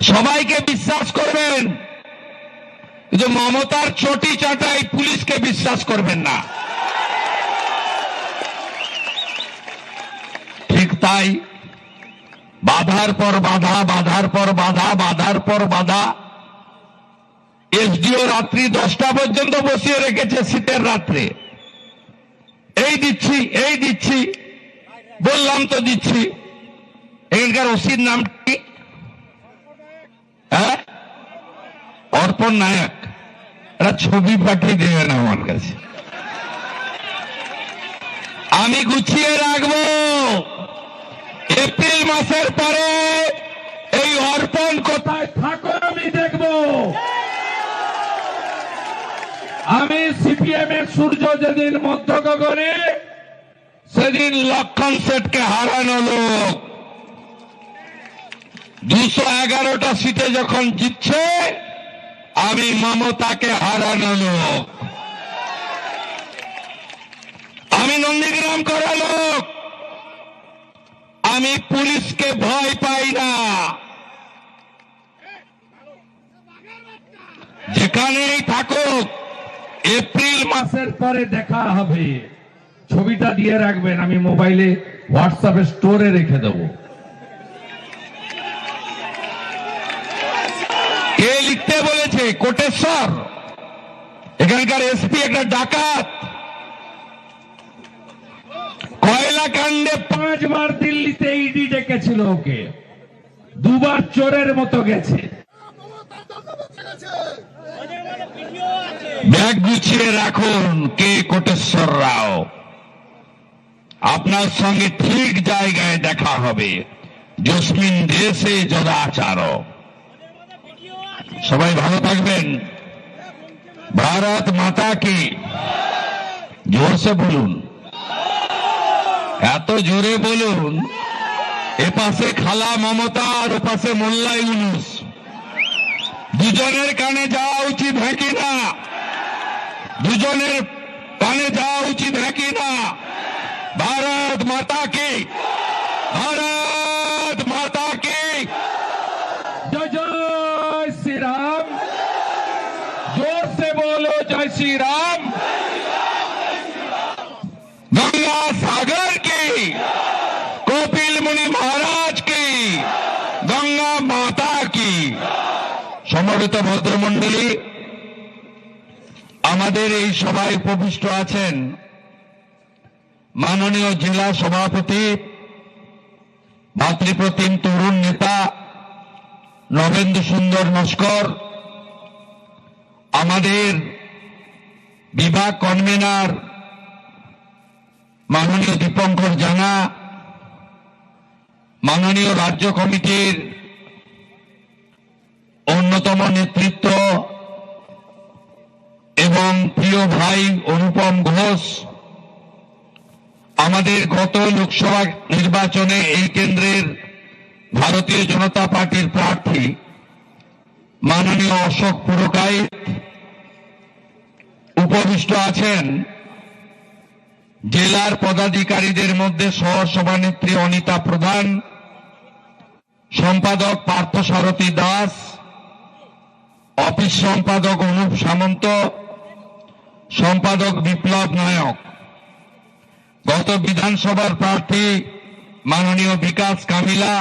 সবাইকে বিশ্বাস করবেন, কিন্তু মমতার চটি চাটাই পুলিশকে বিশ্বাস করবেন না। ঠিক তাই, বাধার পর বাধা, বাধার পর বাধা, বাধার পর বাধা। এসডিও রাত্রি 10টা পর্যন্ত বসিয়ে রেখেছে শীতের রাত্রে। এই দিচ্ছি, এই দিচ্ছি, বললাম তো দিচ্ছি। এখানকার ওসির নাম কি? হ্যাঁ, অর্পণ নায়ক। একটা ছবি পাঠিয়ে দেবেন আমার কাছে, আমি গুছিয়ে রাখবো। এপ্রিল মাসের পরে এই অর্পণ কোথায় থাকো আমি দেখব। আমি সিপিএম এর সূর্য যেদিন মধ্য গগনে, সেদিন লক্ষণ সেটকে হারানো লোক 211টা সিটে যখন জিতছে, আমি মমতাকে হারানো লোক, আমি নন্দীগ্রাম করা লোক, আমি পুলিশকে ভয় পাই না। যেখানেই থাকুক, এপ্রিল মাসের পরে দেখা হবে। ছবিটা দিয়ে রাখবেন, আমি মোবাইলে হোয়াটসঅ্যাপে স্টোরে রেখে দেব। কে লিখতে বলেছে? কোটেশ্বর, এখানকার এসপি একটা ডাকাত। কয়লা কাণ্ডে 5 বার দিল্লিতে ইডি ডেকেছিল ওকে, 2 বার চোরের মতো গেছে। ব্যাগ গুছিয়ে রাখুন। কে কোটেশ্বর রাও, আপনার সঙ্গে ঠিক জায়গায় দেখা হবে। জসমিন দেশে যদাচার। সবাই ভালো থাকবেন। ভারত মাতা কি। জোরসে বলুন, এত জোরে বলুন। এপাশে খালা মমতা আর ওপাশে মোল্লা ইউনুস, দুজনের কানে যাওয়া উচিত হয় কিনা? দুজনের কানে যাওয়া উচিত হয় কিনা? ভারত মাতা কি, ভারত মাতা কি। জয় জয় শ্রী রাম। जोर से बोलो जय श्री राम। गंगा सागर की, कपिल मुनि महाराज की, गंगा माता की। সম্মানিত ভদ্রমণ্ডলী, আমাদের এই সভায় উপবিষ্ট আছেন মাননীয় জেলা সভাপতি, ভাতৃপ্রতিম তরুণ নেতা নবেন্দু সুন্দর নস্কর, আমাদের বিভাগ কনভেনার মাননীয় দীপঙ্কর জানা, মাননীয় রাজ্য কমিটির অন্যতম নেতৃত্ব এবং প্রিয় ভাই অনুপম ঘোষ, আমাদের গত লোকসভা নির্বাচনে এই কেন্দ্রের ভারতীয় জনতা পার্টির প্রার্থী মাননীয় অশোক পুরকাইত, উপবিষ্ট আছেন জেলার পদাধিকারীদের মধ্যে সহ সভানেত্রী অনিতা প্রধান, সম্পাদক পার্থসারথী দাস, অফিস সম্পাদক অনুপ সামন্ত, সম্পাদক বিপ্লব নায়ক, গত বিধানসভার প্রার্থী মাননীয় বিকাশ কামিলা,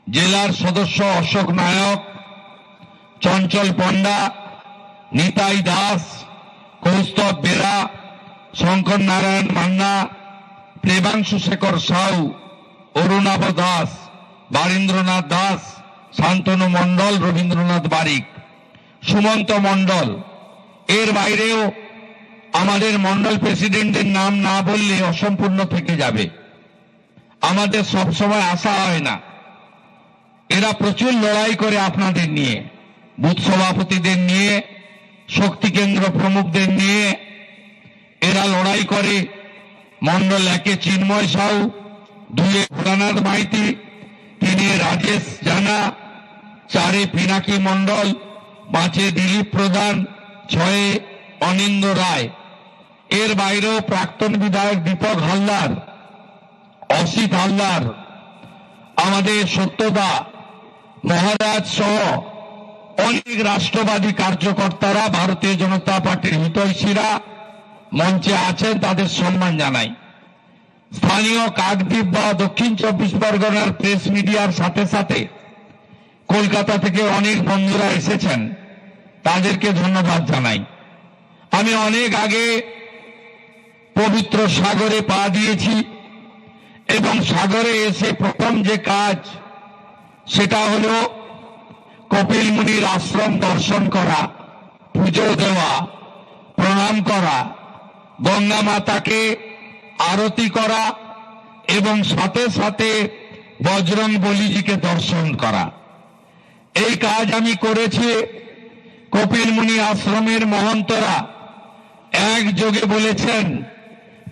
জেলার সদস্য অশোক নায়ক, চঞ্চল পণ্ডা, নিতাই দাস, কৌস্তব বেরা, শঙ্কর নারায়ণ মান্না, প্রেমাংশু শেখর সাউ, অরুণাভ দাস, বারীন্দ্রনাথ দাস, শান্তনু মণ্ডল, রবীন্দ্রনাথ বারিক, সুমন্ত মণ্ডল। এর বাইরেও আমাদের মণ্ডল প্রেসিডেন্টের নাম না বললে অসম্পূর্ণ থেকে যাবে। আমাদের সবসময় আশা হয় না। এরা প্রচুর লড়াই করে আপনাদের নিয়ে, বুথ সভাপতিদের নিয়ে, শক্তি কেন্দ্র প্রমুখদের নিয়ে এরা লড়াই করে। মণ্ডল 1-এ চিন্ময় সাউ, 2-এ ভোলানাথ মাইতি, 3-এ রাজেশ জানা, 4-এ পিনাকি মণ্ডল, 5-এ দিলীপ প্রধান, 6-এ অনিন্দ রায়। এর বাইরেও প্রাক্তন বিধায়ক দীপক হালদার, অসিত হালদার, আমাদের সত্যদা, মহারাজ সহ অনেক রাষ্ট্রবাদী কার্যকর্তারা, ভারতীয় জনতা পার্টির হিতৈষীরা মঞ্চে আছেন, তাদের সম্মান জানাই। স্থানীয় কাকদ্বীপ বা দক্ষিণ 24 পরগনার প্রেস মিডিয়ার সাথে সাথে কলকাতা থেকে অনেক বন্ধুরা এসেছেন, তাদেরকে ধন্যবাদ জানাই। আমি অনেক আগে পবিত্র সাগরে পা দিয়েছি এবং সাগরে এসে প্রথম যে কাজ সেটা হলো কপিল মুনির আশ্রম দর্শন করা, পুজো দেওয়া, প্রণাম করা, গঙ্গা মাতাকে আরতি করা এবং সাথে সাথে বজরং বলিজিকে দর্শন করা। এই কাজ আমি করেছি। কপিল মুনি আশ্রমের মহন্তরা একযোগে বলেছেন,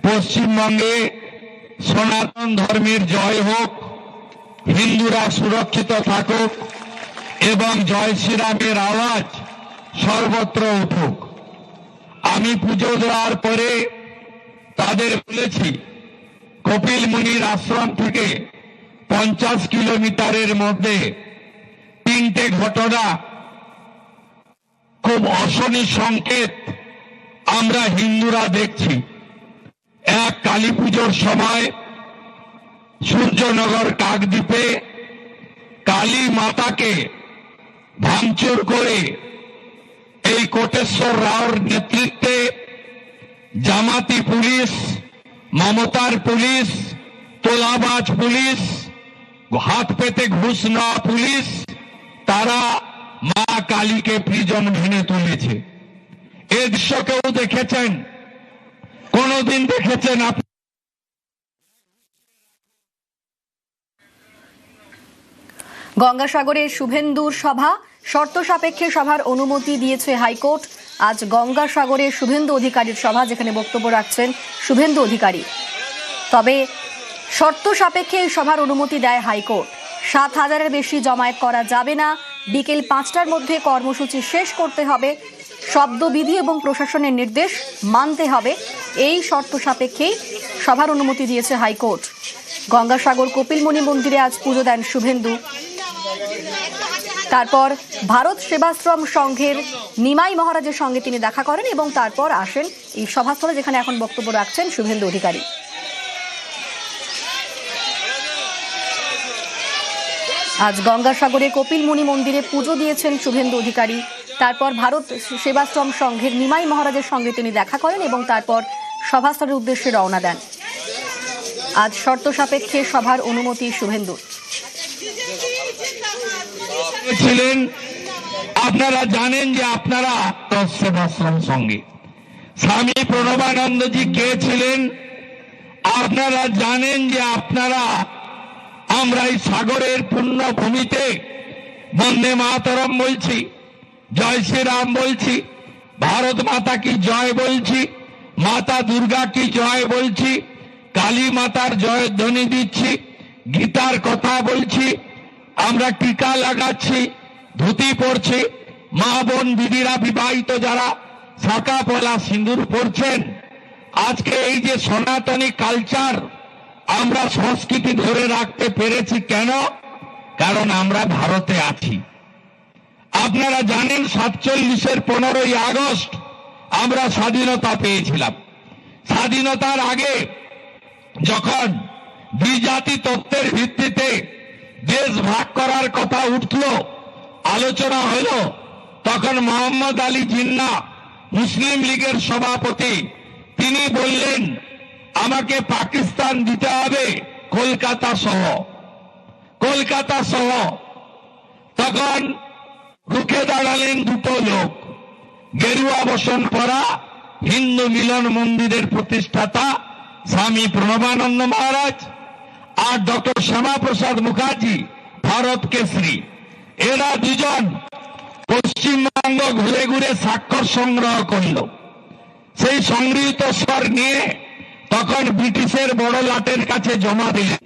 পশ্চিমবঙ্গে সনাতন ধর্মের জয় হোক, হিন্দুরা সুরক্ষিত থাকুক এবং জয় শ্রীরামের আওয়াজ সর্বত্র উঠুক। আমি পুজো দেওয়ার পরে তাদের বলেছি, কপিল মুনির আশ্রম থেকে 50 কিলোমিটারের মধ্যে 3টে ঘটনা খুব অশনি সংকেত আমরা হিন্দুরা দেখছি। এক, কালী পুজোর সময় সূর্যনগর কাকদ্বীপে কালী মাতাকে ভাঙচুর করে এই কোটেশ্বর রাওর নেতৃত্বে জামাতি পুলিশ, মমতার পুলিশ, তোলাবাজ পুলিশ, হাত পেতে ঘুষ নেওয়া পুলিশ, তারা মা কালীকে প্রিজন ভেঙে তুলেছে। এ দৃশ্য কেউ দেখেছেন? কোনদিন দেখেছেন আপনি? গঙ্গাসাগরে শুভেন্দুর সভা, শর্ত সাপেক্ষে সভার অনুমতি দিয়েছে হাইকোর্ট। আজ গঙ্গাসাগরে শুভেন্দু অধিকারীর সভা, যেখানে বক্তব্য রাখছেন শুভেন্দু অধিকারী। তবে শর্ত সাপেক্ষে এই সভার অনুমতি দেয় হাইকোর্ট। 7,000-এর বেশি জমায়েত করা যাবে না, বিকেল 5টার মধ্যে কর্মসূচি শেষ করতে হবে, শব্দবিধি এবং প্রশাসনের নির্দেশ মানতে হবে। এই শর্ত সাপেক্ষেই সভার অনুমতি দিয়েছে হাইকোর্ট। গঙ্গাসাগর কপিলমুনি মন্দিরে আজ পুজো দেন শুভেন্দু। তারপর ভারত সেবাশ্রম সংঘের নিমাই মহারাজের সঙ্গে তিনি দেখা করেন এবং তারপর আসেন এই সভাস্থলে, যেখানে এখন বক্তব্য রাখছেন শুভেন্দু অধিকারী। আজ গঙ্গাসাগরে কপিলমুনি মন্দিরে পুজো দিয়েছেন শুভেন্দু অধিকারী। তারপর ভারত সেবাশ্রম সংঘের নিমাই মহারাজের সঙ্গে তিনি দেখা করেন এবং তারপর সভাস্থলের উদ্দেশ্যে রওনা দেন। আজ শর্ত সাপেক্ষে সভার অনুমতি শুভেন্দুর। ছিলেন আপনারা জানেন যে আপনারা সেবাশ্রম সঙ্গে স্বামী প্রণবানন্দজি কে ছিলেন আপনারা জানেন যে আপনারা আমরা এই সাগরের পুণ্যভূমিতে বন্দে মাতরম বলছি, জয় শ্রীরাম বলছি, ভারত মাতা কি জয় বলছি, মাতা দুর্গা কি জয় বলছি, কালী মাতার জয়ধ্বনি দিচ্ছি, গীতার কথা বলছি, আমরা টিকা লাগাচ্ছি, ধুতি পরছি, মা বোন দিদিরা বিবাহিত যারা শাখা পলা সিঁদুর পরছেন। আজকে এই যে সনাতনী কালচার, আমরা সংস্কৃতি ধরে রাখতে পেরেছি কেন? কারণ আমরা ভারতে আছি। আপনারা জানেন 47-এর 15ই আগস্ট আমরা স্বাধীনতা পেয়েছিলাম। স্বাধীনতার আগে যখন দ্বিজাতি তত্ত্বের ভিত্তিতে দেশ ভাগ করার কথা উঠল, আলোচনা হল, তখন মোহাম্মদ আলী জিন্না মুসলিম লীগের সভাপতি, তিনি বললেন আমাকে পাকিস্তান দিতে হবে কলকাতা সহ। তখন রুখে দাঁড়ালেন দুটো লোক, গেরুয়া বসন পরা হিন্দু মিলন মন্দিরের প্রতিষ্ঠাতা স্বামী প্রণবানন্দ মহারাজ আর ডক্টর শ্যামাপ্রসাদ মুখার্জি ভারত কেশরী। এরা দুজন পশ্চিমবঙ্গ ঘুরে ঘুরে স্বাক্ষর সংগ্রহ করল। সেই সংগৃহীত স্বর নিয়ে তখন ব্রিটিশের বড় লাটের কাছে জমা দিলেন।